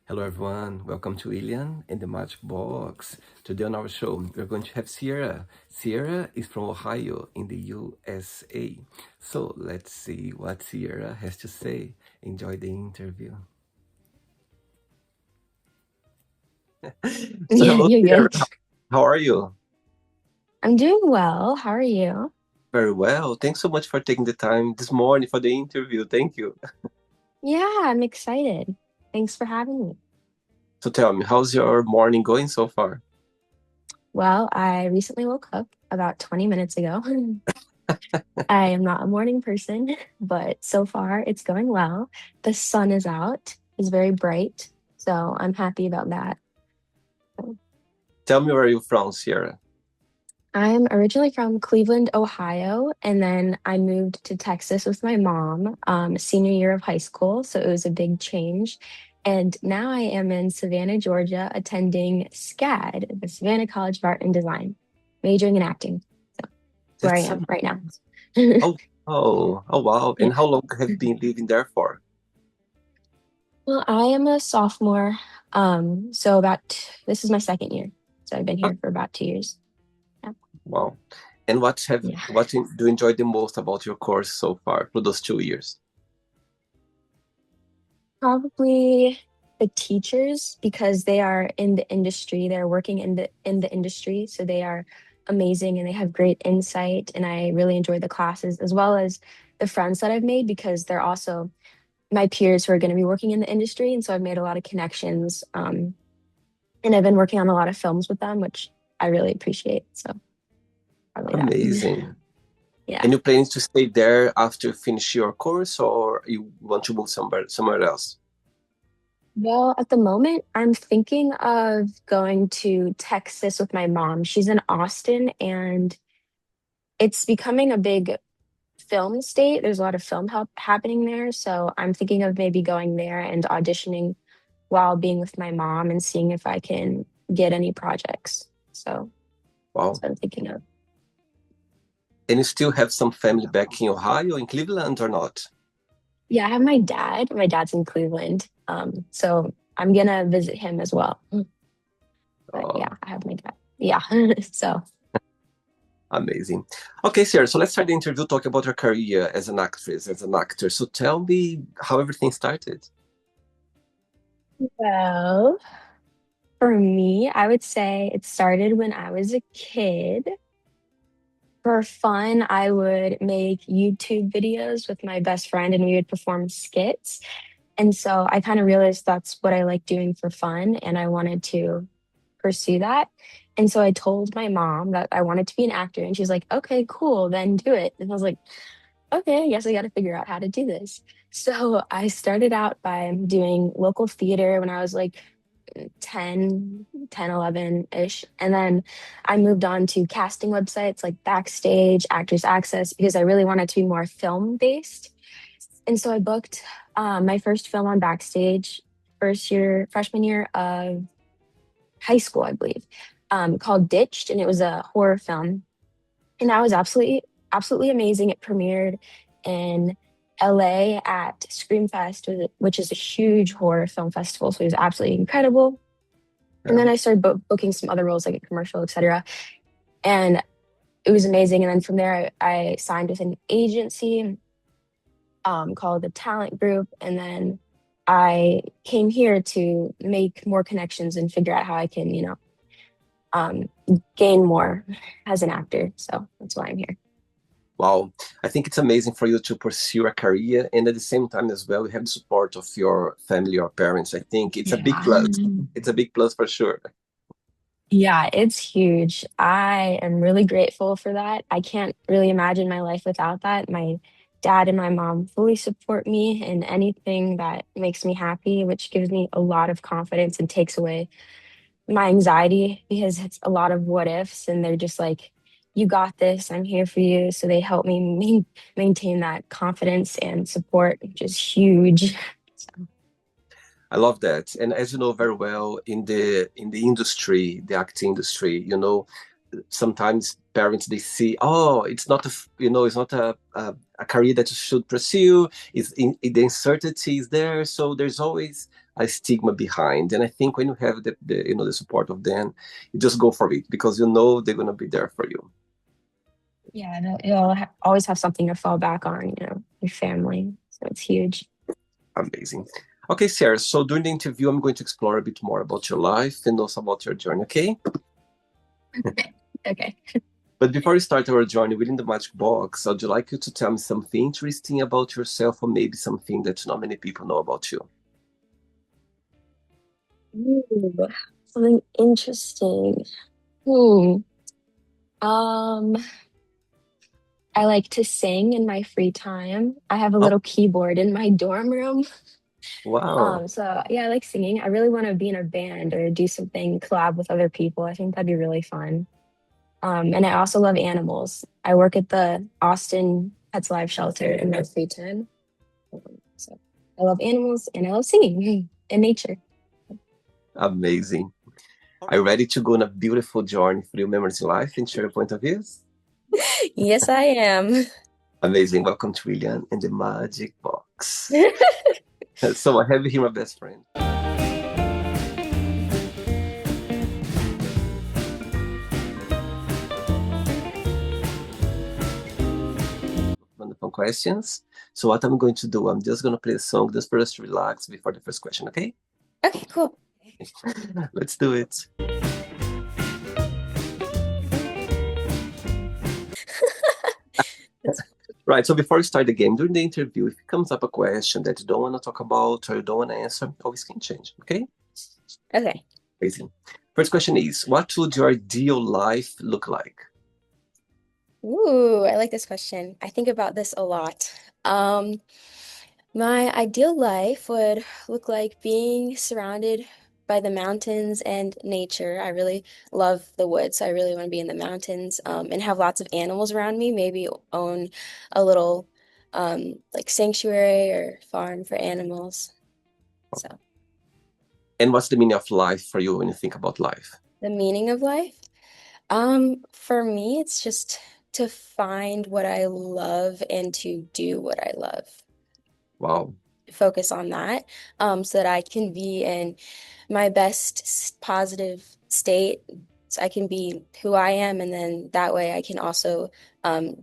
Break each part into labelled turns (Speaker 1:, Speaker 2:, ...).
Speaker 1: Hello, everyone. Welcome to Ilian and the Magic Box. Today on our show, we're going to have Sierra. Sierra is from Ohio in the USA. So let's see what Sierra has to say. Enjoy the interview. So,
Speaker 2: Yeah,
Speaker 1: hello,
Speaker 2: you're
Speaker 1: Sierra.
Speaker 2: good.
Speaker 1: How are you?
Speaker 2: I'm doing well. How are you?
Speaker 1: Very well. Thanks so much for taking the time this morning for the interview. Thank you.
Speaker 2: Yeah, I'm excited. Thanks for having me.
Speaker 1: So, tell me, how's your morning going so far?
Speaker 2: Well, I recently woke up about 20 minutes ago. I am not a morning person, but so far it's going well. The sun is out, it's very bright, so I'm happy about that.
Speaker 1: Tell me where you're from, Sierra.
Speaker 2: I'm originally from Cleveland, Ohio, and then I moved to Texas with my mom, senior year of high school. So it was a big change. And now I am in Savannah, Georgia, attending SCAD, the Savannah College of Art and Design, majoring in acting. So that's where I
Speaker 1: That's
Speaker 2: am right now.
Speaker 1: wow.
Speaker 2: Yeah.
Speaker 1: And how long have you been living there for?
Speaker 2: Well, I am a sophomore. So this is my second year. So I've been here for about 2 years. Yeah.
Speaker 1: Wow. And
Speaker 2: Yeah.
Speaker 1: do you enjoy the most about your course so far for those 2 years?
Speaker 2: Probably the teachers because they are in the industry. They're working in the industry, so they are amazing and they have great insight. And I really enjoy the classes as well as the friends that I've made because they're also my peers who are going to be working in the industry. And so I've made a lot of connections. And I've been working on a lot of films with them, which I really appreciate. So probably that.
Speaker 1: Amazing.
Speaker 2: Yeah.
Speaker 1: And you planning to stay there after you finish your course, or you want to move somewhere else?
Speaker 2: Well, at the moment, I'm thinking of going to Texas with my mom. She's in Austin and it's becoming a big film state. There's a lot of film help happening there. So I'm thinking of maybe going there and auditioning while being with my mom and seeing if I can get any projects. So that's
Speaker 1: Wow.
Speaker 2: what I'm thinking of.
Speaker 1: And you still have some family back in Ohio, in Cleveland, or not?
Speaker 2: Yeah, I have my dad. My dad's in Cleveland. So I'm gonna visit him as well. But yeah,
Speaker 1: Oh,
Speaker 2: I have my dad. Yeah. So
Speaker 1: amazing. Okay, Sarah, so let's start the interview talking about your career as an actress, as an actor. So tell me how everything started.
Speaker 2: well, for me, I would say it started when I was a kid. For fun, I would make YouTube videos with my best friend and we would perform skits. And so I kind of realized that's what I like doing for fun and I wanted to pursue that. And so I told my mom that I wanted to be an actor and she's like, "Okay, cool, then do it." And I was like, "Okay, I guess I got to figure out how to do this." So I started out by doing local theater when I was like 11-ish. And then I moved on to casting websites like Backstage, Actors Access, because I really wanted to be more film based. And so I booked my first film on Backstage freshman year of high school, I believe, called Ditched. And it was a horror film. And that was absolutely amazing. It premiered in LA at Screamfest, which is a huge horror film festival. So it was absolutely incredible. And
Speaker 1: Yeah.
Speaker 2: then I started booking some other roles like a commercial, etc. And it was amazing. And then from there, I signed with an agency called the Talent Group. And then I came here to make more connections and figure out how I can, um, gain more as an actor. So that's why I'm here.
Speaker 1: Wow, I think it's amazing for you to pursue a career, and at the same time as well, you have the support of your family or parents. I think it's a big
Speaker 2: Yeah.
Speaker 1: plus. It's a big plus for sure.
Speaker 2: Yeah, it's huge. I am really grateful for that. I can't really imagine my life without that. My dad and my mom fully support me in anything that makes me happy, which gives me a lot of confidence and takes away my anxiety because it's a lot of what ifs. And they're just like, "You got this. I'm here for you." So they help me maintain that confidence and support, which is huge. So,
Speaker 1: I love that. And as you know very well, in the industry, the acting industry, sometimes parents they see, oh, it's not it's not a career that you should pursue. The uncertainty is there, so there's always a stigma behind. And I think when you have the support of them, you just go for it because you know they're gonna be there for you.
Speaker 2: Yeah, you'll always have something to fall back on, your family. So it's huge.
Speaker 1: Amazing. Okay, Sarah. So during the interview, I'm going to explore a bit more about your life and also about your journey. Okay.
Speaker 2: Okay.
Speaker 1: But before we start our journey within the magic box, I'd like you to tell me something interesting about yourself, or maybe something that not many people know about you.
Speaker 2: Ooh, something interesting. Hmm. Um, I like to sing in my free time. I have a
Speaker 1: Oh,
Speaker 2: little keyboard in my dorm room.
Speaker 1: wow.
Speaker 2: So yeah, I like singing. I really want to be in a band or do something collab with other people. I think that'd be really fun. And I also love animals. I work at the Austin Pets Live Shelter in my free time. So I love animals and I love singing and nature.
Speaker 1: Amazing. Are you ready to go on a beautiful journey through your memories in life and share your point of views?
Speaker 2: Yes, I am.
Speaker 1: Amazing. Welcome to William and the Magic Box. So I have here my best friend. Wonderful questions. So what I'm going to do, I'm just going to play a song just for us to relax before the first question, okay?
Speaker 2: Okay, cool.
Speaker 1: Let's do it.
Speaker 2: That's
Speaker 1: Right, so before we start the game, during the interview, if it comes up a question that you don't want to talk about or you don't want to answer, always can change, okay?
Speaker 2: okay.
Speaker 1: Amazing. First question is, what would your ideal life look like?
Speaker 2: Ooh, I like this question. I think about this a lot. Um, my ideal life would look like being surrounded by the mountains and nature. I really love the woods, so I really want to be in the mountains, and have lots of animals around me. Maybe own a little like sanctuary or farm for animals. So
Speaker 1: And what's the meaning of life for you when you think about life?
Speaker 2: the meaning of life, for me, it's just to find what I love and to do what I love.
Speaker 1: Wow,
Speaker 2: Focus on that, so that I can be in my best positive state. So I can be who I am, and then that way I can also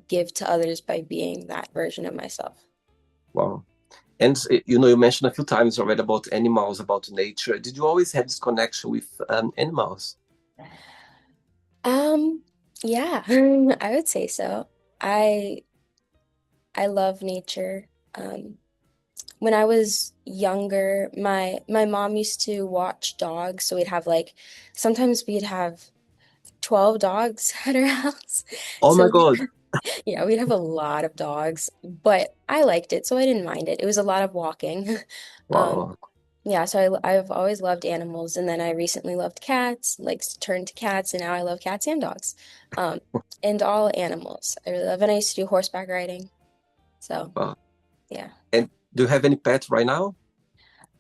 Speaker 2: give to others by being that version of myself.
Speaker 1: wow. And you mentioned a few times already about animals, about nature. Did you always have this connection with animals?
Speaker 2: Um, yeah, I would say so. I I love nature. When I was younger, my mom used to watch dogs, so we'd have like sometimes we'd have 12 dogs at our house.
Speaker 1: Oh my
Speaker 2: So
Speaker 1: God,
Speaker 2: yeah, we'd have a lot of dogs, but I liked it, so I didn't mind it. It was a lot of walking. Um,
Speaker 1: wow,
Speaker 2: yeah, so I've always loved animals, and then I recently loved cats, like turned to cats, and now I love cats and dogs, um, and all animals. I really love, and I used to do horseback riding. So
Speaker 1: wow.
Speaker 2: yeah.
Speaker 1: And do you have any pets right now?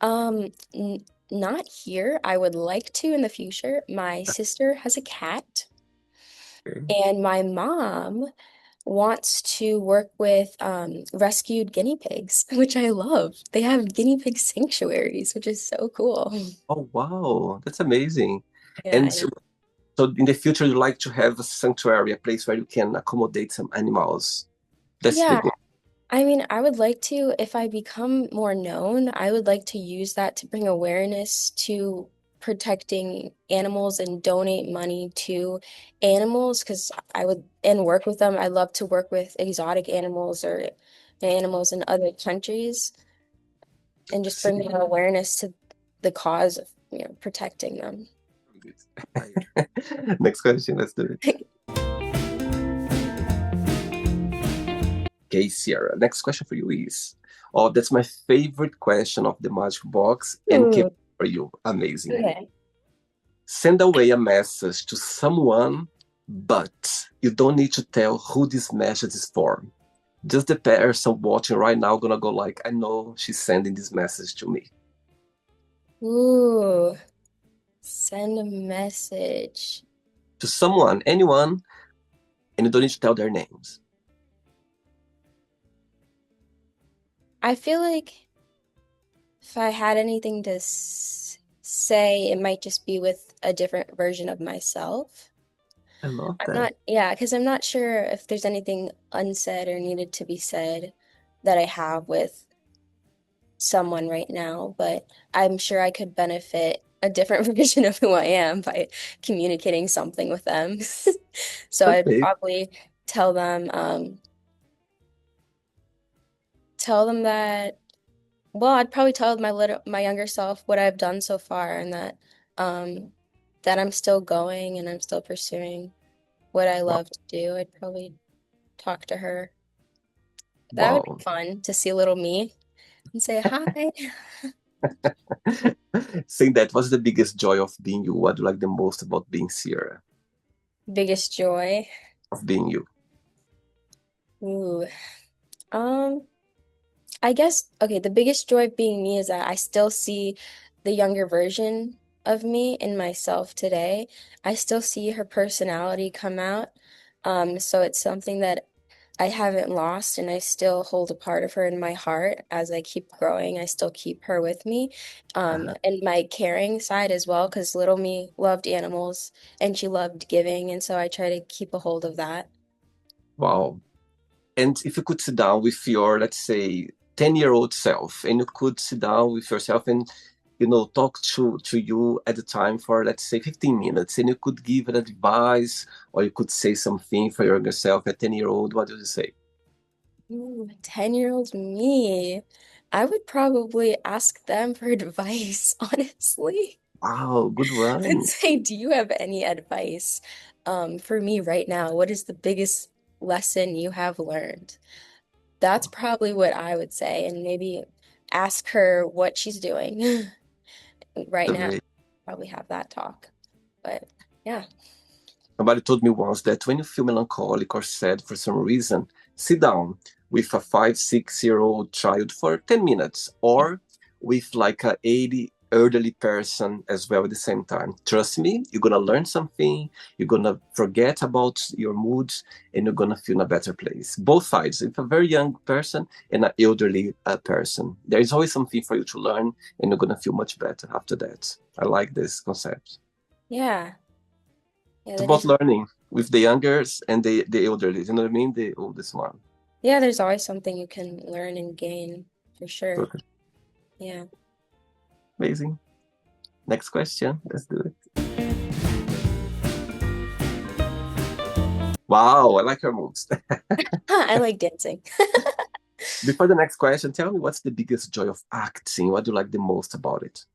Speaker 2: N Not here. I would like to in the future. My sister has a cat,
Speaker 1: Okay.
Speaker 2: and my mom wants to work with rescued guinea pigs, which I love. They have guinea pig sanctuaries, which is so cool.
Speaker 1: Oh, wow, that's amazing.
Speaker 2: Yeah,
Speaker 1: And
Speaker 2: I know.
Speaker 1: so in the future, you like to have a sanctuary, a place where you can accommodate some animals. That's the
Speaker 2: Yeah,
Speaker 1: goal.
Speaker 2: I mean, I would like to, if I become more known, I would like to use that to bring awareness to protecting animals and donate money to animals because I would, and work with them. I love to work with exotic animals or animals in other countries and just
Speaker 1: See,
Speaker 2: bring more awareness to the cause of, protecting them.
Speaker 1: next question, let's do it. Okay, Sierra. Next question for you is, oh, that's my favorite question of the magic box and came
Speaker 2: Ooh,
Speaker 1: for you. Amazing.
Speaker 2: okay.
Speaker 1: Send away a message to someone, but you don't need to tell who this message is for. Just the person watching right now gonna go like, I know she's sending this message to me.
Speaker 2: Ooh, send a message.
Speaker 1: To someone, anyone, and you don't need to tell their names.
Speaker 2: I feel like if I had anything to say, it might just be with a different version of myself.
Speaker 1: I love
Speaker 2: I'm
Speaker 1: that.
Speaker 2: not, yeah, because I'm not sure if there's anything unsaid or needed to be said that I have with someone right now, but I'm sure I could benefit a different version of who I am by communicating something with them. So I'd
Speaker 1: Okay.
Speaker 2: probably tell them, tell them that, well, I'd probably tell my younger self what I've done so far and um, that I'm still going and I'm still pursuing what I
Speaker 1: Wow.
Speaker 2: love to do. I'd probably talk to her. That would be
Speaker 1: Wow.
Speaker 2: fun to see a little me and say hi.
Speaker 1: Saying that, what's the biggest joy of being you? What do you like the most about being Sierra?
Speaker 2: Biggest joy.
Speaker 1: Of being you?
Speaker 2: Ooh. Um, I guess, okay, the biggest joy of being me is that I still see the younger version of me in myself today. I still see her personality come out. So it's something that I haven't lost, and I still hold a part of her in my heart as I keep growing. I still keep her with me.
Speaker 1: Uh,
Speaker 2: And my caring side as well, because little me loved animals and she loved giving. And so I try to keep a hold of that.
Speaker 1: wow. And if you could sit down with your, let's say, 10-year-old self, and you could sit down with yourself and, talk to you at the time for, let's say, 15 minutes, and you could give an advice, or you could say something for your younger self at 10-year-old, what would you say?
Speaker 2: Ooh, 10-year-old me. I would probably ask them for advice, honestly.
Speaker 1: Wow, good
Speaker 2: I'd
Speaker 1: one.
Speaker 2: say, do you have any advice for me right now? What is the biggest lesson you have learned? That's probably what I would say, and maybe ask her what she's doing right now.
Speaker 1: Great.
Speaker 2: Probably have that talk. But yeah.
Speaker 1: Somebody told me once that when you feel melancholic or sad for some reason, sit down with a 5, 6-year-old child for 10 minutes or with like a 80 elderly person as well at the same time. Trust me, you're going to learn something, you're going to forget about your moods, and you're going to feel in a better place. Both sides, if a very young person and an elderly person, there is always something for you to learn, and you're going to feel much better after that. I like this concept.
Speaker 2: Yeah. Yeah,
Speaker 1: It's
Speaker 2: that
Speaker 1: about
Speaker 2: is.
Speaker 1: learning with the youngers and the elderly. You know what I mean? The oldest one.
Speaker 2: Yeah, there's always something you can learn and gain for sure.
Speaker 1: Perfect.
Speaker 2: Yeah.
Speaker 1: Amazing. Next question. Let's do it. Wow, I like your moves.
Speaker 2: I like dancing.
Speaker 1: Before the next question, tell me what's the biggest joy of acting? What do you like the most about it?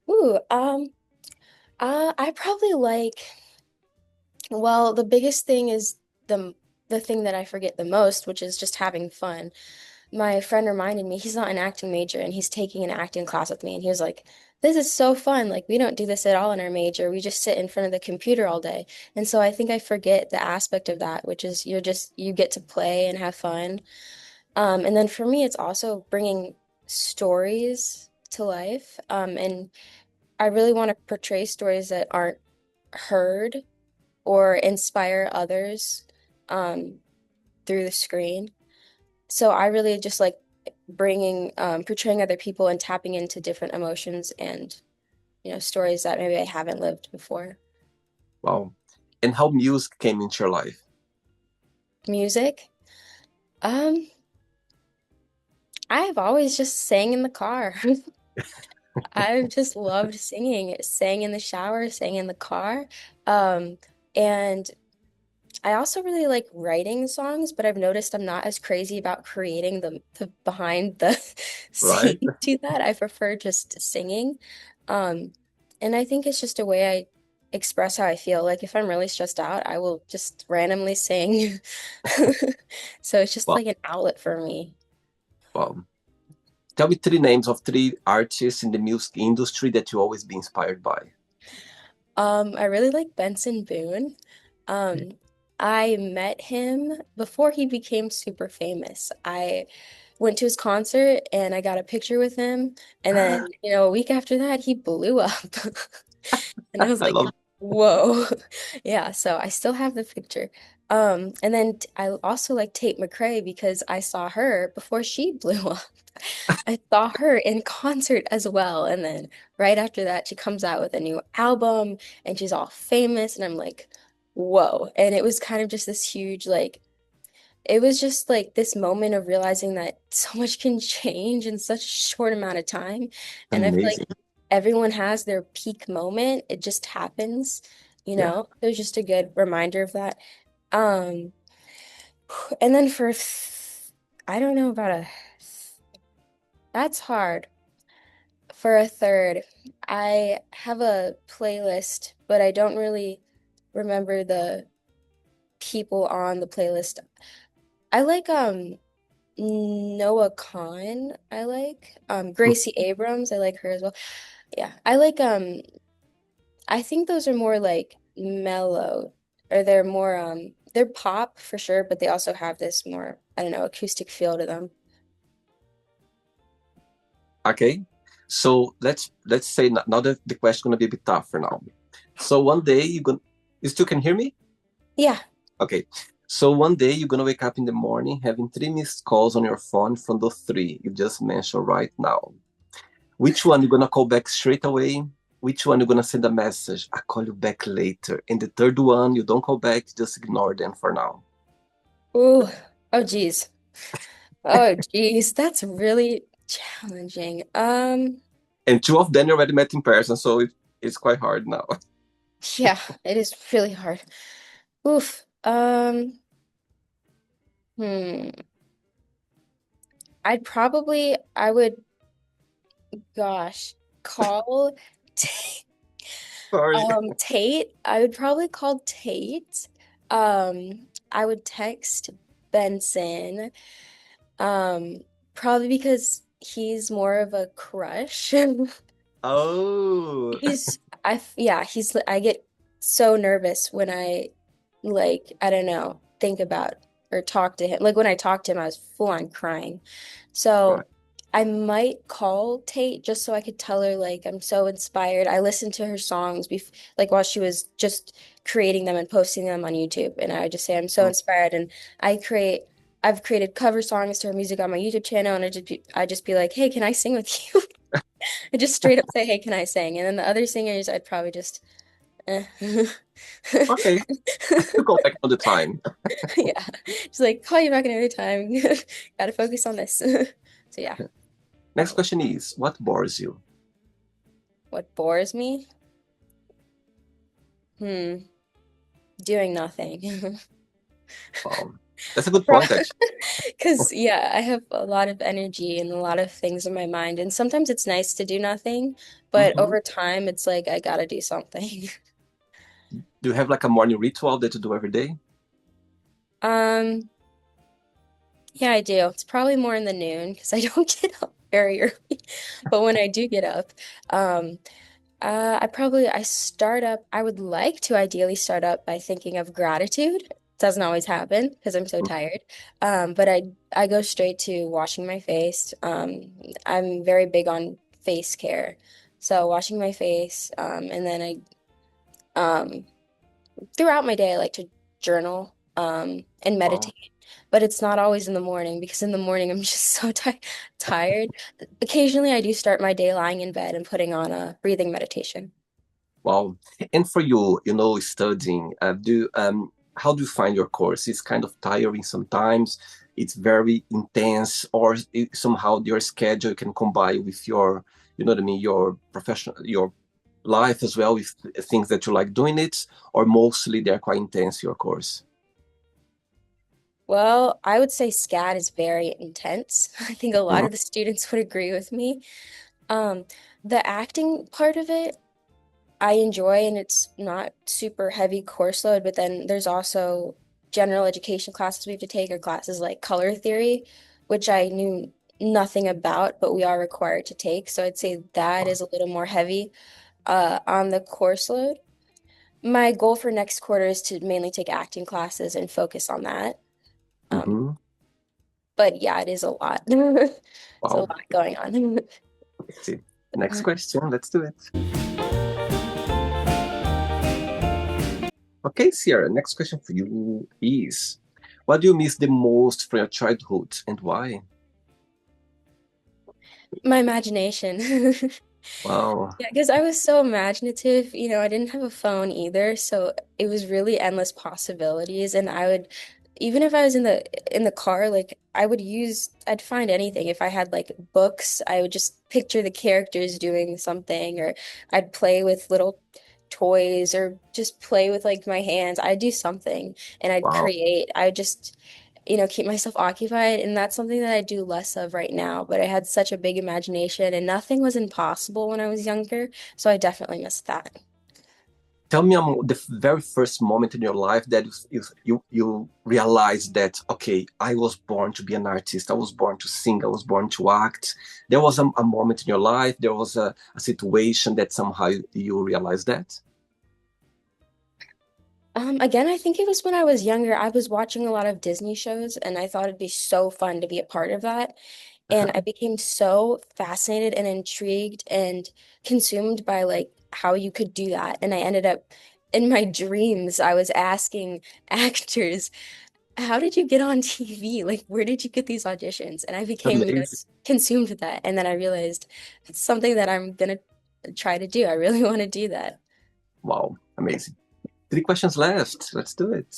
Speaker 2: Ooh, I probably like, well, the biggest thing is the thing that I forget the most, which is just having fun. My friend reminded me he's not an acting major and he's taking an acting class with me, and he was like, "This is so fun. Like we don't do this at all in our major. We just sit in front of the computer all day." And so I think I forget the aspect of that, which is you get to play and have fun. And then for me, it's also bringing stories to life. And I really want to portray stories that aren't heard or inspire others um, through the screen. So I really just like bringing, portraying other people and tapping into different emotions and, stories that maybe I haven't lived before.
Speaker 1: Wow. And how music came into your life?
Speaker 2: Music, um, I've always just sang in the car. I've just loved singing, sang in the shower, sang in the car. And I also really like writing songs, but I've noticed I'm not as crazy about creating the behind the
Speaker 1: Right?
Speaker 2: scene to that. I prefer just singing. Um, and I think it's just a way I express how I feel. Like if I'm really stressed out, I will just randomly sing. So it's just
Speaker 1: Wow.
Speaker 2: like an outlet for me.
Speaker 1: Wow. Tell me three names of three artists in the music industry that you always be inspired by.
Speaker 2: I really like Benson Boone. Um, I met him before he became super famous. I went to his concert and I got a picture with him. And then, a week after that, he blew up. And I was
Speaker 1: I
Speaker 2: like,
Speaker 1: love
Speaker 2: whoa. Yeah, so I still have the picture. And then I also like Tate McRae because I saw her before she blew up. I saw her in concert as well. And then right after that, she comes out with a new album and she's all famous. And I'm like, whoa. And it was kind of just this huge, like, it was just like this moment of realizing that so much can change in such a short amount of time. And I feel like
Speaker 1: Amazing.
Speaker 2: everyone has their peak moment. It just happens, you
Speaker 1: Yeah,
Speaker 2: know? It was just a good reminder of that. Um, and then I don't know about that's hard. For a third, I have a playlist, but I don't really remember the people on the playlist. I like Noah Khan. I like Gracie Abrams. I like her as well. Yeah. I think those are more like mellow, or they're more they're pop for sure, but they also have this more, I don't know, acoustic feel to them.
Speaker 1: okay. So let's say now that the question is gonna be a bit tougher now. So one day you still can hear me?
Speaker 2: Yeah.
Speaker 1: Okay. So one day you're gonna wake up in the morning having three missed calls on your phone from those three you just mentioned right now. Which one you gonna call back straight away? Which one you gonna send a message? I call you back later. And the third one you don't call back, just ignore them for now.
Speaker 2: Ooh. Oh geez. Oh geez. That's really challenging.
Speaker 1: And two of them you already met in person, so it's quite hard now.
Speaker 2: Yeah, it is really hard. Oof. Hmm. I would, gosh, call
Speaker 1: Sorry.
Speaker 2: Tate. I would probably call Tate. I would text Benson. Um, Probably because he's more of a crush.
Speaker 1: Oh,
Speaker 2: Yeah, I get so nervous when I don't know, think about or talk to him. Like when I talked to him, I was full on crying.
Speaker 1: right.
Speaker 2: So I might call Tate just so I could tell her like I'm so inspired. I listened to her songs like while she was just creating them and posting them on YouTube, and I would just say I'm so
Speaker 1: Mm,
Speaker 2: inspired, and I've created cover songs to her music on my YouTube channel, and I just be like, "Hey, can I sing with you?" I just straight up say, "Hey, can I sing?" And then the other singers, I'd probably just, eh.
Speaker 1: okay, you call back all the time.
Speaker 2: Yeah, just like call you back another time. Gotta focus on this. So yeah,
Speaker 1: Next question is, what bores you?
Speaker 2: what bores me? Hmm, doing nothing.
Speaker 1: Wow, that's a good point, actually.
Speaker 2: Because yeah, I have a lot of energy and a lot of things in my mind, and sometimes it's nice to do nothing, but
Speaker 1: Hmm.
Speaker 2: over time, it's like I gotta do something.
Speaker 1: Do you have like a morning ritual that you do every day?
Speaker 2: Um, yeah, I do. It's probably more in the noon because I don't get up very early. But when I do get up, um, I would like to ideally start up by thinking of gratitude. Doesn't always happen because I'm so
Speaker 1: Mm,
Speaker 2: tired. But I go straight to washing my face. I'm very big on face care. So washing my face, and then um, throughout my day, I like to journal, and
Speaker 1: wow.
Speaker 2: meditate. But it's not always in the morning because in the morning I'm just so tired. Occasionally, I do start my day lying in bed and putting on a breathing meditation.
Speaker 1: Wow. And for you, studying, how do you find your course? It's kind of tiring sometimes. It's very intense, or somehow your schedule can combine with your, you know what I mean, your professional, your life as well with things that you like doing it, or mostly they're quite intense, your course.
Speaker 2: Well, I would say SCAD is very intense. I think a lot
Speaker 1: Mhm.
Speaker 2: of the students would agree with me. Um, the acting part of it, I enjoy, and it's not super heavy course load, but then there's also general education classes we have to take, or classes like color theory, which I knew nothing about, but we are required to take. So I'd say that is a little more heavy on the course load. My goal for next quarter is to mainly take acting classes and focus on that. Um,
Speaker 1: Mhm.
Speaker 2: but yeah, it is a lot. It's a
Speaker 1: Wow.
Speaker 2: lot going on.
Speaker 1: Let's see. Next question. Let's do it. Okay, Sierra, next question for you is, what do you miss the most from your childhood and why?
Speaker 2: My imagination.
Speaker 1: Wow,
Speaker 2: Yeah, because I was so imaginative, I didn't have a phone either, so it was really endless possibilities. And I would, even if I was in the car, like I'd find anything. If I had like books, I would just picture the characters doing something, or I'd play with little toys, or just play with like my hands. I'd do something and I'd
Speaker 1: wow.
Speaker 2: create. I would just keep myself occupied. And that's something that I do less of right now. But I had such a big imagination and nothing was impossible when I was younger. So I definitely miss that.
Speaker 1: Tell me the very first moment in your life that you realized that, okay, I was born to be an artist. I was born to sing. I was born to act. There was a moment in your life, there was a situation that somehow you realized that?
Speaker 2: Again, I think it was when I was younger. I was watching a lot of Disney shows and I thought it'd be so fun to be a part of that. And I became so fascinated and intrigued and consumed by like how you could do that. And I ended up in my dreams, I was asking actors, how did you get on TV? Like, where did you get these auditions? And I became,
Speaker 1: Amazing.
Speaker 2: consumed with that. And then I realized it's something that I'm gonna try to do. I really want to do that.
Speaker 1: Wow, amazing. Three questions left. Let's do it.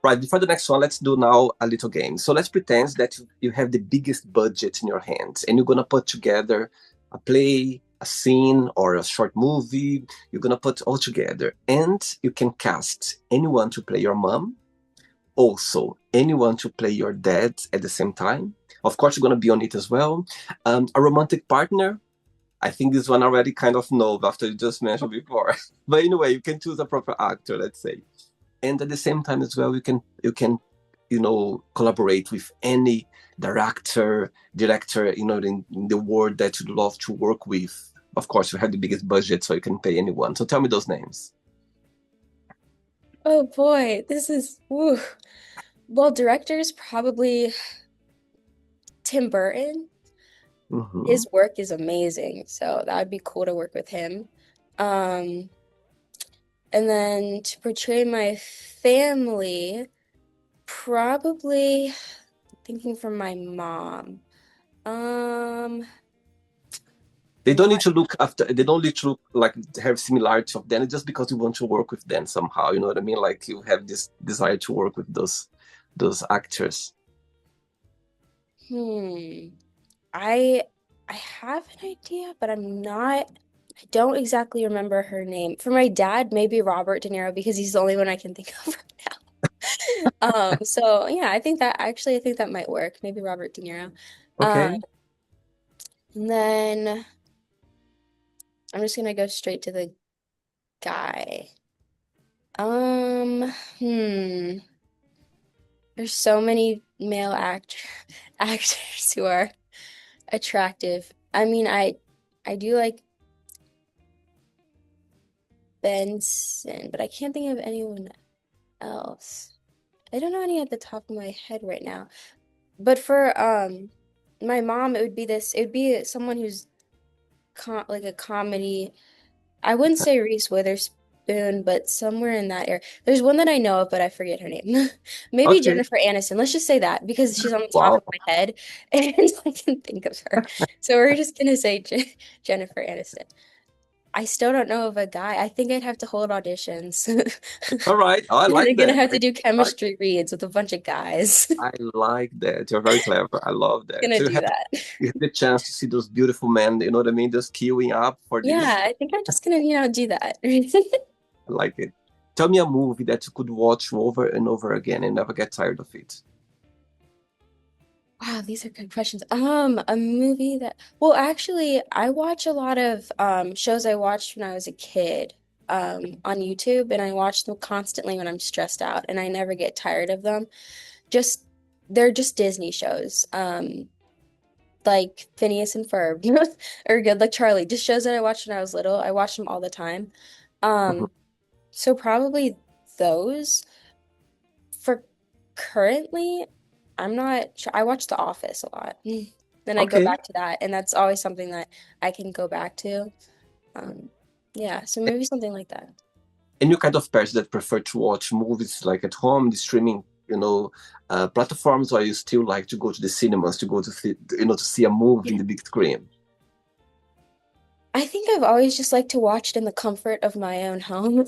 Speaker 1: Right, before the next one, let's do now a little game. So let's pretend that you have the biggest budget in your hands and you're going to put together a play, a scene, or a short movie. You're going to put all together and you can cast anyone to play your mom, also anyone to play your dad at the same time. Of course, you're going to be on it as well. A romantic partner. I think this one already kind of know after you just mentioned before. But anyway, you can choose a proper actor, let's say, and at the same time as well you can collaborate with any director in the world that you'd love to work with. Of course, you have the biggest budget, so you can pay anyone. So tell me those names.
Speaker 2: Oh boy, this is ooh. Well, directors probably Tim Burton.
Speaker 1: Hmm.
Speaker 2: His work is amazing, so that would be cool to work with him. Um, and then to portray my family, probably thinking from my mom. Um, what?
Speaker 1: They don't need to look like they have similarity of them just because you want to work with them somehow, you know what I mean, like you have this desire to work with those actors.
Speaker 2: Hmm. I I have an idea, but I don't exactly remember her name. For my dad, maybe Robert De Niro because he's the only one I can think of right now. So yeah, I think that might work. Maybe Robert De Niro. Um,
Speaker 1: Okay.
Speaker 2: and then I'm just gonna go straight to the guy. Um, hmm. There's so many male actors who are attractive. I mean, I do like Benson, but I can't think of anyone else. I don't know any at the top of my head right now. But for my mom, it would be someone who's like a comedy. I wouldn't say Reese Witherspoon, but somewhere in that area. There's one that I know of, but I forget her name. Maybe
Speaker 1: Okay.
Speaker 2: Jennifer Aniston. Let's just say that because she's on the top
Speaker 1: Wow.
Speaker 2: of my head and I can think of her. So we're just gonna say Jennifer Aniston. I still don't know of a guy. I think I'd have to hold auditions.
Speaker 1: All right. Oh, I
Speaker 2: And
Speaker 1: like
Speaker 2: I'm gonna
Speaker 1: that.
Speaker 2: have to do
Speaker 1: Like
Speaker 2: chemistry reads with a bunch of guys.
Speaker 1: I like that. You're very clever. I love that.
Speaker 2: Gonna
Speaker 1: So
Speaker 2: do that.
Speaker 1: you have the chance to see those beautiful men, you know what I mean, just queuing up for this.
Speaker 2: Yeah, I think I'm just gonna, do that.
Speaker 1: I like it. Tell me a movie that you could watch over and over again and never get tired of it.
Speaker 2: Wow, these are good questions. A movie well, actually, I watch a lot of shows I watched when I was a kid on YouTube, and I watch them constantly when I'm stressed out, and I never get tired of them. Just they're just Disney shows. Like Phineas and Ferb or Good Luck Charlie, just shows that I watched when I was little. I watch them all the time.
Speaker 1: Mhm.
Speaker 2: Um, so probably those. For currently, I'm not sure. I watch The Office a lot. Then I go
Speaker 1: Okay.
Speaker 2: back to that, and that's always something that I can go back to. Um, yeah, so maybe something like that.
Speaker 1: And you kind of person that prefer to watch movies like at home, the streaming, platforms, or you still like to go to the cinemas to go to see, to see a movie in the big screen?
Speaker 2: I think I've always just liked to watch it in the comfort of my own home.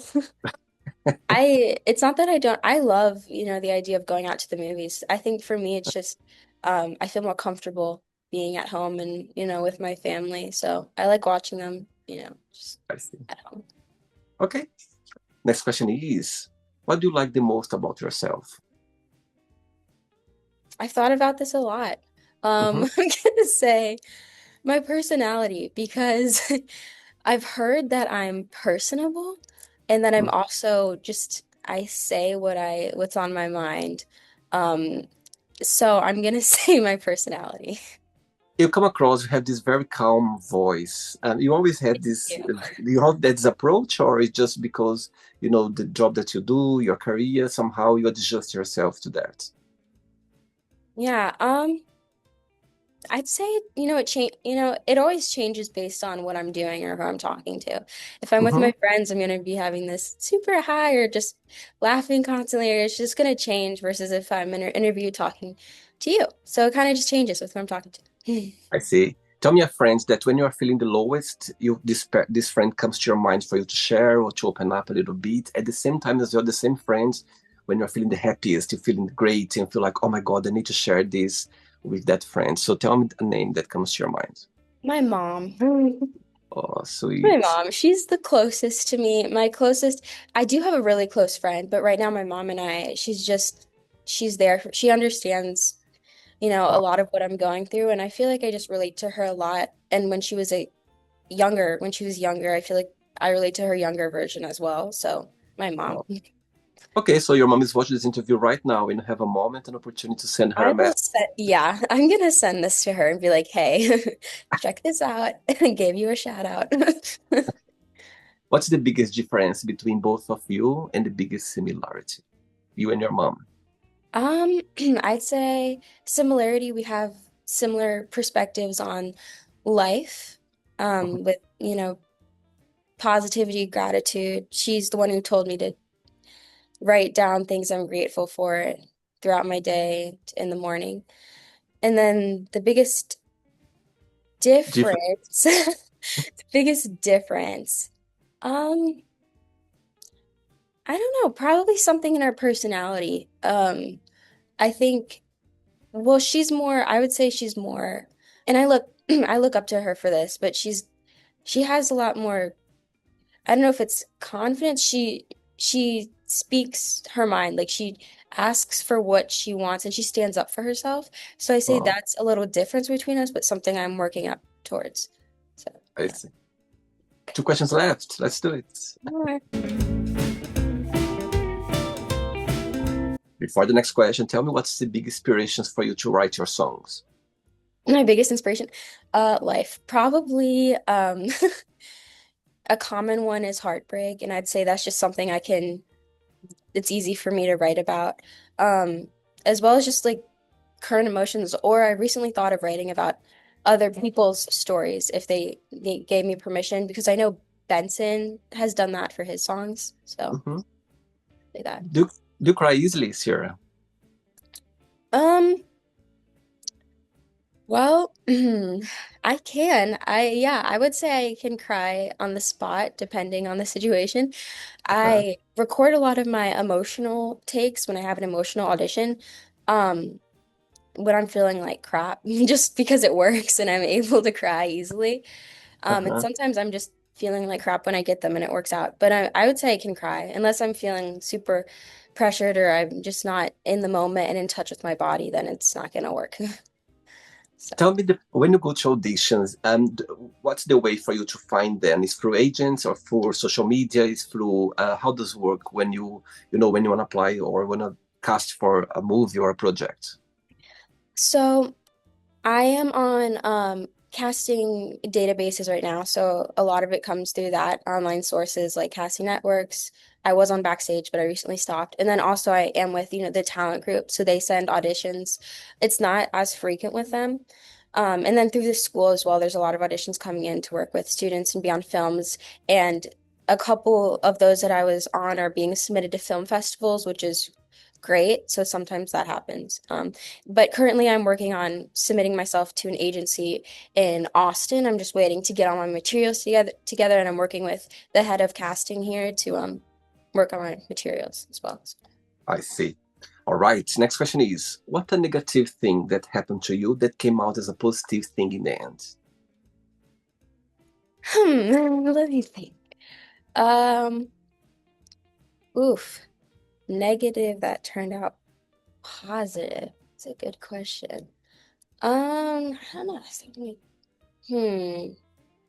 Speaker 2: It's not that I don't, I love, the idea of going out to the movies. I think for me, it's just, I feel more comfortable being at home and, with my family. So I like watching them, just
Speaker 1: I see.
Speaker 2: at home.
Speaker 1: Okay. Next question is, what do you like the most about yourself?
Speaker 2: I've thought about this a lot.
Speaker 1: Hmm.
Speaker 2: I'm gonna say my personality because I've heard that I'm personable and that I'm also just I say what's on my mind. Um, so I'm gonna say my personality.
Speaker 1: You come across, you have this very calm voice. You always had this,
Speaker 2: Yeah.
Speaker 1: do you have that approach, or it's just because, the job that you do, your career, somehow you adjust yourself to that?
Speaker 2: Yeah, I'd say, it always changes based on what I'm doing or who I'm talking to. If I'm with
Speaker 1: Hmm.
Speaker 2: my friends, I'm gonna be having this super high or just laughing constantly, or it's just gonna change versus if I'm in an interview talking to you. So it kind of just changes with who I'm talking to.
Speaker 1: I see. Tell me a friend that when you are feeling the lowest, this friend comes to your mind for you to share or to open up a little bit. At the same time as you're the same friends, when you're feeling the happiest, you're feeling great, and feel like, oh my God, I need to share this with that friend. So tell me a name that comes to your mind.
Speaker 2: My mom.
Speaker 1: Oh,
Speaker 2: My
Speaker 1: sweet.
Speaker 2: mom, she's the closest to me. I do have a really close friend, but right now my mom and I, she's there. She understands, a
Speaker 1: Wow.
Speaker 2: lot of what I'm going through, and I feel like I just relate to her a lot. And when she was younger, I feel like I relate to her younger version as well. So my mom.
Speaker 1: Wow. Okay, so your mom is watching this interview right now and you have a moment, an opportunity to send her
Speaker 2: I
Speaker 1: a
Speaker 2: will
Speaker 1: message.
Speaker 2: set, yeah, I'm gonna send this to her and be like, hey, check this out. And gave you a shout out.
Speaker 1: What's the biggest difference between both of you and the biggest similarity? You and your mom.
Speaker 2: I'd say similarity, we have similar perspectives on life,
Speaker 1: Mhm.
Speaker 2: with, positivity, gratitude. She's the one who told me to write down things I'm grateful for throughout my day in the morning. And then the
Speaker 1: Different.
Speaker 2: difference, the biggest difference, um, I don't know, probably something in our personality. I think, well, I would say she's more, and I look up to her for this, but she has a lot more, I don't know if it's confidence. She speaks her mind. Like she asks for what she wants and she stands up for herself. So I say
Speaker 1: Wow,
Speaker 2: that's a little difference between us, but something I'm working up towards. So
Speaker 1: I
Speaker 2: yeah.
Speaker 1: see. Two questions left. Let's do it.
Speaker 2: Alright.
Speaker 1: Before the next question, tell me what's the big inspirations for you to write your songs?
Speaker 2: My biggest inspiration, life. Probably a common one is heartbreak, and I'd say that's just something it's easy for me to write about. Um, as well as just like current emotions, or I recently thought of writing about other people's stories if they gave me permission, because I know Benson has done that for his songs. So
Speaker 1: Hmm.
Speaker 2: like that.
Speaker 1: Do do you cry easily, Sierra?
Speaker 2: Um, well, I can. I would say I can cry on the spot depending on the situation.
Speaker 1: Uh-huh.
Speaker 2: I record a lot of my emotional takes when I have an emotional audition. Um, when I'm feeling like crap, just because it works and I'm able to cry easily. And
Speaker 1: Uh-huh.
Speaker 2: sometimes I'm just feeling like crap when I get them and it works out. But I would say I can cry unless I'm feeling super pressured or I'm just not in the moment and in touch with my body, then it's not gonna work. So.
Speaker 1: Tell me when you go to auditions, what's the way for you to find them? Is through agents or through social media? Is through how does it work when when you want to apply or want to cast for a movie or a project?
Speaker 2: So I am on casting databases right now. So a lot of it comes through that online sources like casting networks. I was on Backstage, but I recently stopped. And then also I am with, the talent group. So they send auditions. It's not as frequent with them.
Speaker 3: And then through the school as well, there's a lot of auditions coming in to work with students and be on films. And a couple of those that I was on are being submitted to film festivals, which is great. So sometimes that happens. But currently, I'm working on submitting myself to an agency in Austin. I'm just waiting to get all my materials together, and I'm working with the head of casting here to work on my materials as well.
Speaker 1: I see. All right. Next question is, what a negative thing that happened to you that came out as a positive thing in the end?
Speaker 3: Let me think. Um, oof, negative that turned out positive. It's a good question. I don't know. Hmm,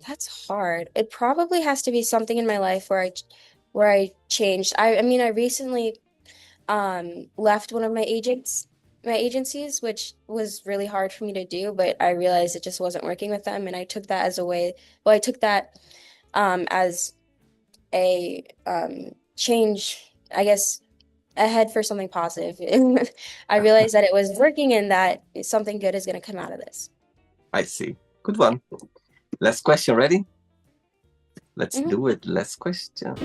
Speaker 3: that's hard. It probably has to be something in my life where I changed. I mean, I recently left one of my agencies, which was really hard for me to do, but I realized it just wasn't working with them, and I took that as a way. Well, I took that as a change, I guess, ahead for something positive. I realized that it was working and that something good is going to come out of this.
Speaker 1: I see. Good one. Last question. Ready? Let's
Speaker 3: Mhm.
Speaker 1: do it. Last question.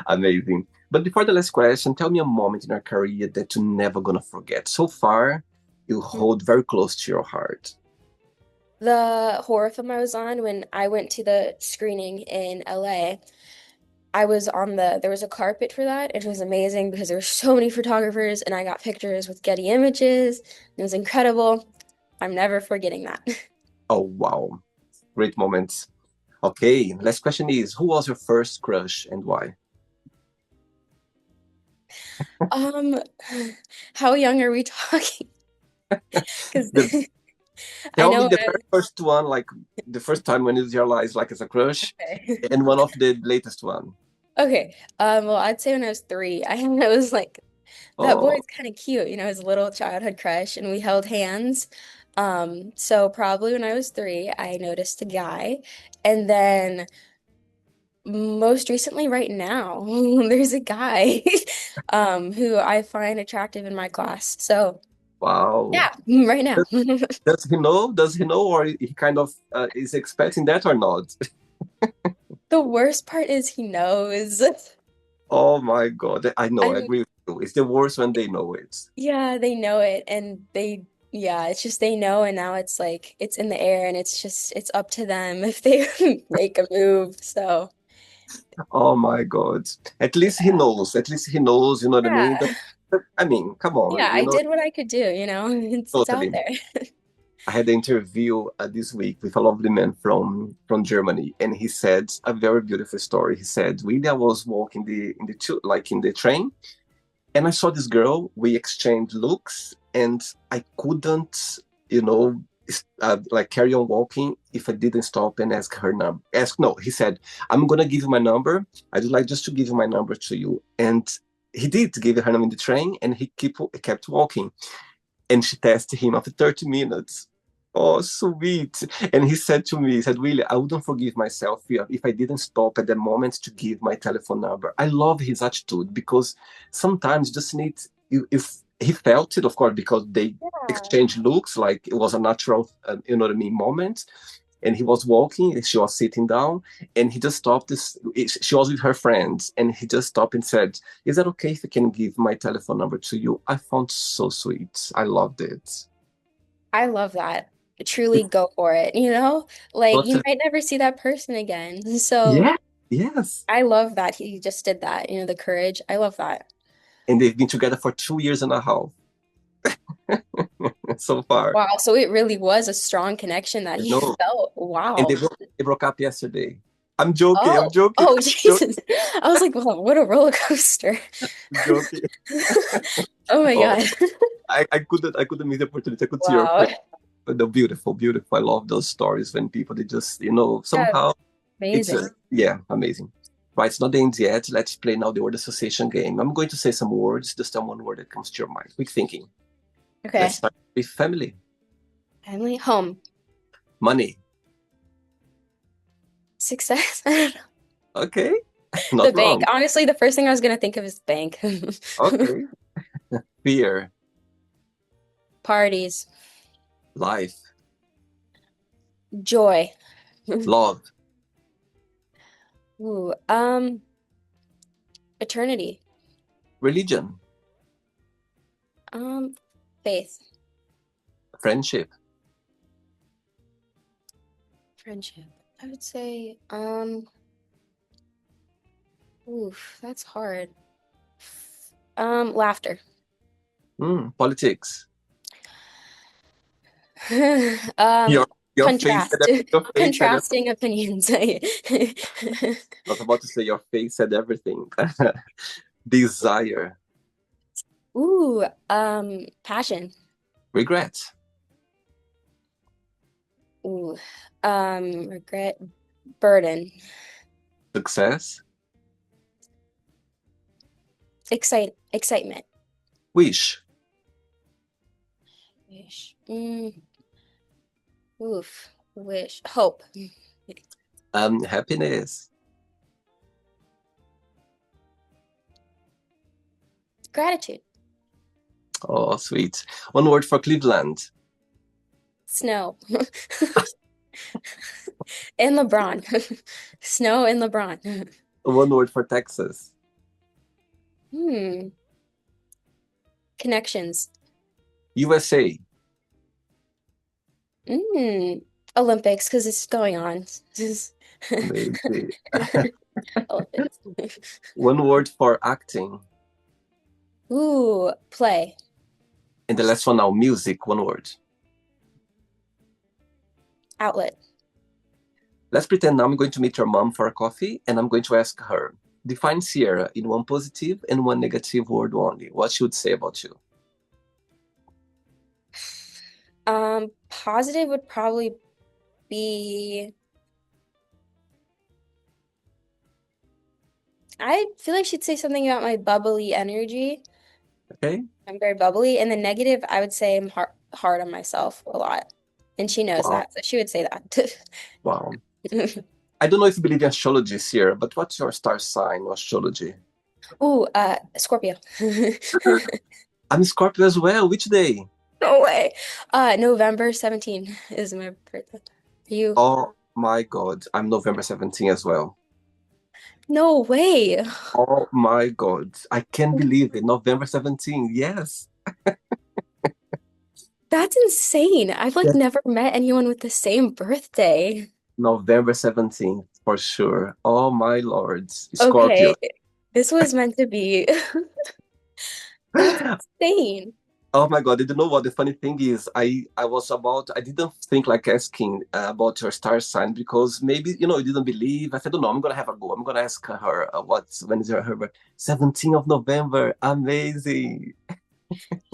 Speaker 1: Amazing. But before the last question, tell me a moment in your career that you're never gonna forget. So far, you hold very close to your heart.
Speaker 3: The horror film I was on when I went to the screening in LA, there was a carpet for that. It was amazing because there were so many photographers and I got pictures with Getty Images. It was incredible. I'm never forgetting that.
Speaker 1: Oh, wow. Great moments. Okay, last question is, who was your first crush and why?
Speaker 3: Um, how young are we talking? Because
Speaker 1: The,
Speaker 3: I
Speaker 1: tell me
Speaker 3: know
Speaker 1: the very first one, like the first time when you realized like as a crush,
Speaker 3: it.
Speaker 1: and one of the latest one.
Speaker 3: Okay. Well, I'd say when I was 3, I was like, that boy
Speaker 1: Oh,
Speaker 3: is kind of cute, his little childhood crush, and we held hands. So probably when I was 3, I noticed a guy, and then most recently, right now, there's a guy who I find attractive in my class. So
Speaker 1: wow.
Speaker 3: yeah, right now.
Speaker 1: Does, does he know? Does he know, or he kind of is expecting that or not?
Speaker 3: The worst part is he knows.
Speaker 1: Oh my God. I know, I
Speaker 3: I'm
Speaker 1: agree with you. It's the worst when they know it.
Speaker 3: Yeah, they know it and yeah, it's just they know and now it's like it's in the air and it's up to them if they make a move. So,
Speaker 1: Oh my God. At least he
Speaker 3: yeah.
Speaker 1: knows. At least he knows, you know what I mean?
Speaker 3: Yeah.
Speaker 1: I mean, come on,
Speaker 3: Yeah,
Speaker 1: you
Speaker 3: I
Speaker 1: know,
Speaker 3: did what I could do, It's out
Speaker 1: totally.
Speaker 3: there.
Speaker 1: I had an interview this week with a lovely man from Germany, and he said a very beautiful story. He said, "Really, I was walking like in the train, and I saw this girl. We exchanged looks, and I couldn't, you know, like carry on walking if I didn't stop and ask her number. Ask no, he said, I'm gonna give you my number. I'd like just to give you my number to you, and he did give her number in the train, and he kept walking, and she tested him after 30 minutes. Oh, sweet. And he said to me, he said, really, I wouldn't forgive myself if I didn't stop at the moment to give my telephone number. I love his attitude because sometimes you just need, if he felt it, of course, because they
Speaker 3: Yeah.
Speaker 1: exchanged looks, like it was a natural, you know what I mean, moment. And he was walking, she was sitting down, and he just stopped. She was with her friends, and he just stopped and said, is that okay if I can give my telephone number to you? I found so sweet. I loved it.
Speaker 3: I love that. Truly go for it, Like
Speaker 1: But
Speaker 3: you might never see that person again. So
Speaker 1: yeah, yes.
Speaker 3: I love that he just did that, the courage. I love that.
Speaker 1: And they've been together for 2 years and a half so far.
Speaker 3: Wow, so it really was a strong connection that
Speaker 1: I
Speaker 3: he
Speaker 1: know.
Speaker 3: felt.
Speaker 1: And
Speaker 3: Wow.
Speaker 1: they broke up yesterday. I'm joking. I'm
Speaker 3: Oh,
Speaker 1: joking.
Speaker 3: oh,
Speaker 1: I'm joking.
Speaker 3: Jesus. I was like, wow, what a roller coaster.
Speaker 1: I'm joking.
Speaker 3: Oh my
Speaker 1: Oh,
Speaker 3: God.
Speaker 1: I couldn't miss the opportunity. I could see your
Speaker 3: Wow.
Speaker 1: face. But they're beautiful, beautiful. I love those stories when people they just,
Speaker 3: Yeah,
Speaker 1: somehow it's
Speaker 3: amazing.
Speaker 1: yeah, amazing. Right, it's not the end yet. Let's play now the word association game. I'm going to say some words, just tell one word that comes to your mind. Quick thinking. Let's
Speaker 3: Okay.
Speaker 1: start with family,
Speaker 3: Family, home,
Speaker 1: money.
Speaker 3: success. I don't know.
Speaker 1: Okay,
Speaker 3: The
Speaker 1: not
Speaker 3: bank.
Speaker 1: wrong.
Speaker 3: Honestly, the first thing I was gonna think of is bank.
Speaker 1: Okay, fear,
Speaker 3: Parties.
Speaker 1: Life.
Speaker 3: Joy.
Speaker 1: Love.
Speaker 3: Ooh, eternity.
Speaker 1: Religion.
Speaker 3: Faith.
Speaker 1: Friendship.
Speaker 3: Friendship. I would say, oof, that's hard. Laughter.
Speaker 1: Politics.
Speaker 3: Um,
Speaker 1: Your your face said
Speaker 3: contrast.
Speaker 1: your face said
Speaker 3: Contrasting opinions.
Speaker 1: I was about to say your face said everything. Desire.
Speaker 3: Ooh, passion.
Speaker 1: Regret.
Speaker 3: Ooh, regret, burden,
Speaker 1: Success.
Speaker 3: excitement.
Speaker 1: Wish.
Speaker 3: Wish. Oof, wish, hope.
Speaker 1: Happiness.
Speaker 3: Gratitude.
Speaker 1: Oh, sweet. One word for Cleveland.
Speaker 3: Snow. And LeBron. Snow and LeBron.
Speaker 1: One word for Texas.
Speaker 3: Connections.
Speaker 1: USA.
Speaker 3: Olympics, because it's going on.
Speaker 1: Amazing.
Speaker 3: Olympics.
Speaker 1: One word for acting.
Speaker 3: Ooh, play.
Speaker 1: And the last one now, music. One word.
Speaker 3: Outlet.
Speaker 1: Let's pretend now I'm going to meet your mom for a coffee and I'm going to ask her, define Sierra in one positive and one negative word only. What she would say about you?
Speaker 3: Positive would probably be, I feel like she'd say something about my bubbly energy.
Speaker 1: Okay.
Speaker 3: I'm very bubbly. And the negative, I would say I'm hard on myself a lot. And she knows
Speaker 1: Wow.
Speaker 3: that, so she would say that.
Speaker 1: Wow. I don't know if you believe in astrology, Sierra, but what's your star sign or astrology?
Speaker 3: Ooh, Scorpio.
Speaker 1: I'm Scorpio as well. Which day?
Speaker 3: No way. November 17 is my birthday. You?
Speaker 1: Oh my God. I'm November 17 as well.
Speaker 3: No way.
Speaker 1: Oh my God. I can't believe it. November 17. Yes.
Speaker 3: That's insane. I've like
Speaker 1: Yes.
Speaker 3: never met anyone with the same birthday.
Speaker 1: November 17th, for sure. Oh my Lord.
Speaker 3: Okay,
Speaker 1: Scorpio.
Speaker 3: this was meant to be. That's insane.
Speaker 1: Oh my God, I don't know what the funny thing is. I didn't think like asking about your star sign because maybe, you didn't believe. I said, no, I'm going to have a go. I'm going to ask her when is her birthday? 17th of November. Amazing.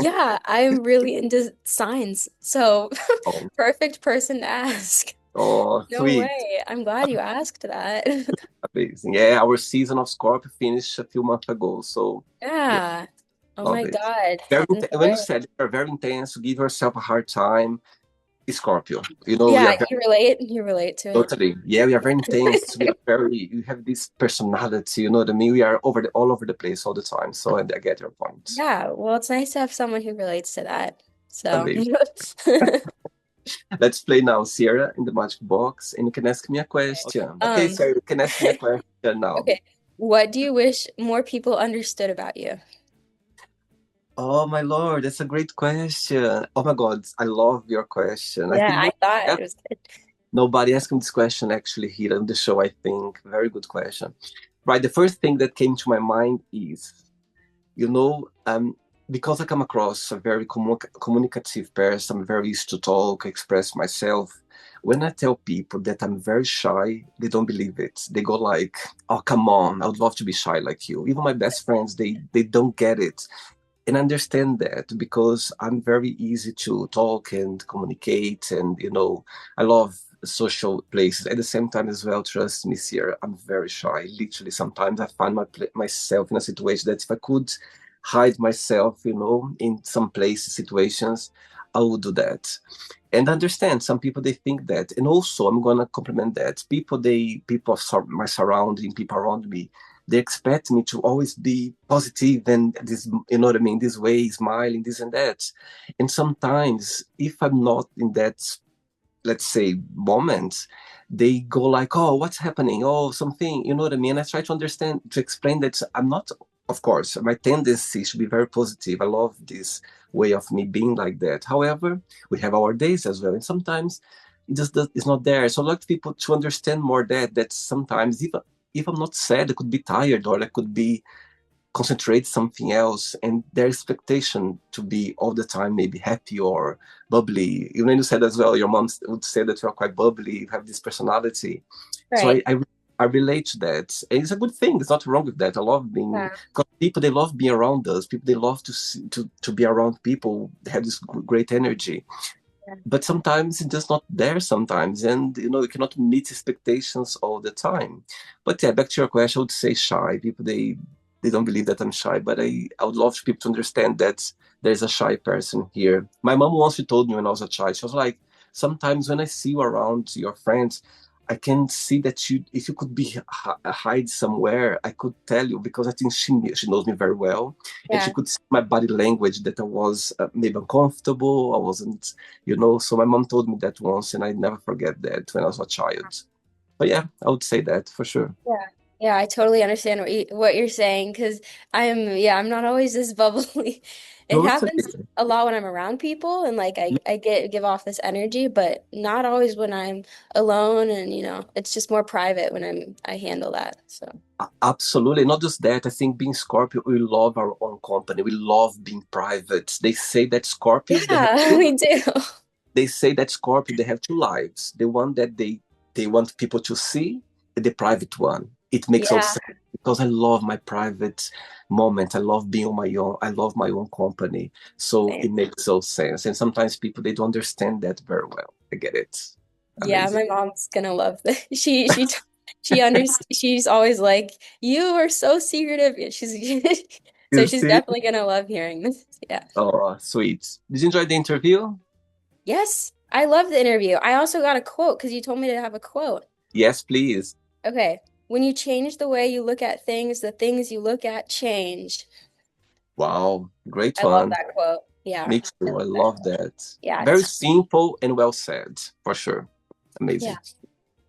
Speaker 3: Yeah, I'm really into signs, so
Speaker 1: Oh,
Speaker 3: perfect person to ask.
Speaker 1: oh,
Speaker 3: No
Speaker 1: sweet.
Speaker 3: way. I'm glad you asked that.
Speaker 1: Amazing. Yeah, our season of Scorpio finished a few months ago. So, yeah,
Speaker 3: Yeah. Oh
Speaker 1: love
Speaker 3: my
Speaker 1: it.
Speaker 3: God.
Speaker 1: When you
Speaker 3: Enjoy.
Speaker 1: said you're very intense, give yourself a hard time, Scorpio. We
Speaker 3: Yeah,
Speaker 1: are very
Speaker 3: you relate. You relate to it.
Speaker 1: totally. Yeah, we are very intense. We have this personality, you know what I mean? We are all over the place all the time. So I get your point.
Speaker 3: Yeah, well, it's nice to have someone who relates to that. So,
Speaker 1: Amazing. Let's play now, Sierra, in the magic box, and you can ask me a question. Okay, Sierra, you can ask me a question now.
Speaker 3: okay. What do you wish more people understood about you?
Speaker 1: Oh my Lord, that's a great question. Oh my God, I love your question. I
Speaker 3: Yeah,
Speaker 1: think
Speaker 3: I thought it was good.
Speaker 1: nobody asked me this question actually here on the show, I think. Very good question. Right, the first thing that came to my mind is, you know, because I come across a very communicative person, I'm very used to talk, express myself. When I tell people that I'm very shy, they don't believe it. They go like, "Oh, come on! I would love to be shy like you." Even my best friends, they don't get it, and I understand that because I'm very easy to talk and communicate, and I love social places. At the same time, as well, trust me, Sierra, I'm very shy. Literally, sometimes I find myself in a situation that if I could hide myself, in some places, situations, I would do that. And I understand some people they think that, and also I'm gonna compliment that people my surrounding, people around me, they expect me to always be positive and this, you know what I mean, this way, smiling, this and that. And sometimes if I'm not in that, let's say, moment, they go like, oh, what's happening? Oh, something, you know what I mean? I try to understand, to explain that I'm not, of course, my tendency should be very positive. I love this way of me being like that. However, we have our days as well. And sometimes it just it's not there. So I'd like people to understand more that sometimes if I'm not sad, I could be tired or I could be concentrate something else, and their expectation to be all the time maybe happy or bubbly. You know, you said as well, your mom would say that you're quite bubbly, you have this personality. So
Speaker 3: Right.
Speaker 1: I relate to that, and it's a good thing. It's not wrong with that. I love being,
Speaker 3: Yeah.
Speaker 1: because people, they love being around us. People, they love to be around people. They have this great energy,
Speaker 3: Yeah.
Speaker 1: but sometimes it's just not there sometimes, and you know, you cannot meet expectations all the time. But yeah, back to your question, I would say shy people, they don't believe that I'm shy, but I would love people to understand that there's a shy person here. My mom once told me when I was a child, she was like, sometimes when I see you around your friends, I can see that you, if you could be hide somewhere, I could tell you, because I think she knows me very well, and she
Speaker 3: Yeah.
Speaker 1: could see my body language that I was maybe uncomfortable. I wasn't, you know. So my mom told me that once, and I never forget that when I was a child. But yeah, I would say that for sure.
Speaker 3: Yeah. Yeah, I totally understand what you're saying because I'm not always this bubbly. It
Speaker 1: No, it's
Speaker 3: happens
Speaker 1: okay.
Speaker 3: a lot when I'm around people and like I give off this energy, but not always when I'm alone and it's just more private when I handle that. So
Speaker 1: Absolutely. Not just that. I think being Scorpio, we love our own company. We love being private. They say that Scorpios,
Speaker 3: yeah, we do.
Speaker 1: they say that Scorpio, they have two lives. The one that they want people to see, and the private one. It makes all
Speaker 3: Yeah,
Speaker 1: sense because I love my private moment. I love being on my own. I love my own company. So
Speaker 3: same.
Speaker 1: it makes all sense. And sometimes people, they don't understand that very well. I get it.
Speaker 3: Yeah,
Speaker 1: Amazing.
Speaker 3: my mom's gonna love this. She's always like, "You are so secretive." Yeah, so
Speaker 1: You
Speaker 3: she's
Speaker 1: see?
Speaker 3: definitely gonna love hearing this. Yeah.
Speaker 1: Oh, sweet. Did you enjoy the interview?
Speaker 3: Yes, I love the interview. I also got a quote because you told me to have a quote.
Speaker 1: Yes, please.
Speaker 3: Okay. When you change the way you look at things, the things you look at change.
Speaker 1: Wow, great
Speaker 3: I love
Speaker 1: one.
Speaker 3: that quote. Yeah,
Speaker 1: Me
Speaker 3: I
Speaker 1: too. I
Speaker 3: love that
Speaker 1: love
Speaker 3: quote.
Speaker 1: that.
Speaker 3: Yeah,
Speaker 1: Very
Speaker 3: it's
Speaker 1: simple and well said, for sure.
Speaker 3: yeah.
Speaker 1: Amazing.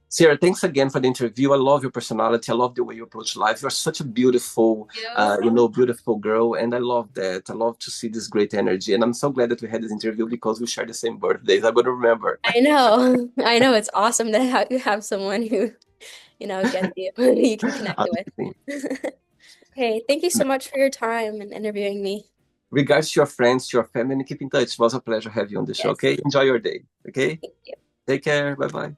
Speaker 1: Sierra, thanks again for the interview. I love your personality. I love the way you approach life. You're such a beautiful,
Speaker 3: You?
Speaker 1: beautiful girl, and I love that. I love to see this great energy, and I'm so glad that we had this interview because we share the same birthdays. I'm gonna remember.
Speaker 3: I know. I know it's awesome to have someone who, gets you, you can connect
Speaker 1: Amazing.
Speaker 3: with. Okay, thank you so much for your time and interviewing me.
Speaker 1: Regards to your friends, to your family, and keep in touch. It was a pleasure having you on the show.
Speaker 3: Yes,
Speaker 1: Okay, enjoy your day. Okay,
Speaker 3: thank you.
Speaker 1: take care. Bye bye.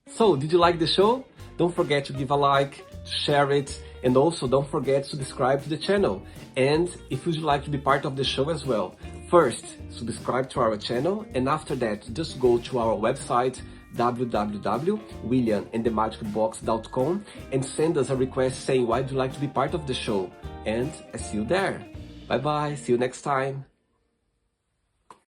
Speaker 1: So, did you like the show? Don't forget to give a like, to share it, and also don't forget to subscribe to the channel. And if you'd like to be part of the show as well, first subscribe to our channel, and after that just go to our website www.williamandthemagicbox.com and send us a request saying why would you like to be part of the show, and I see you there. Bye bye, see you next time.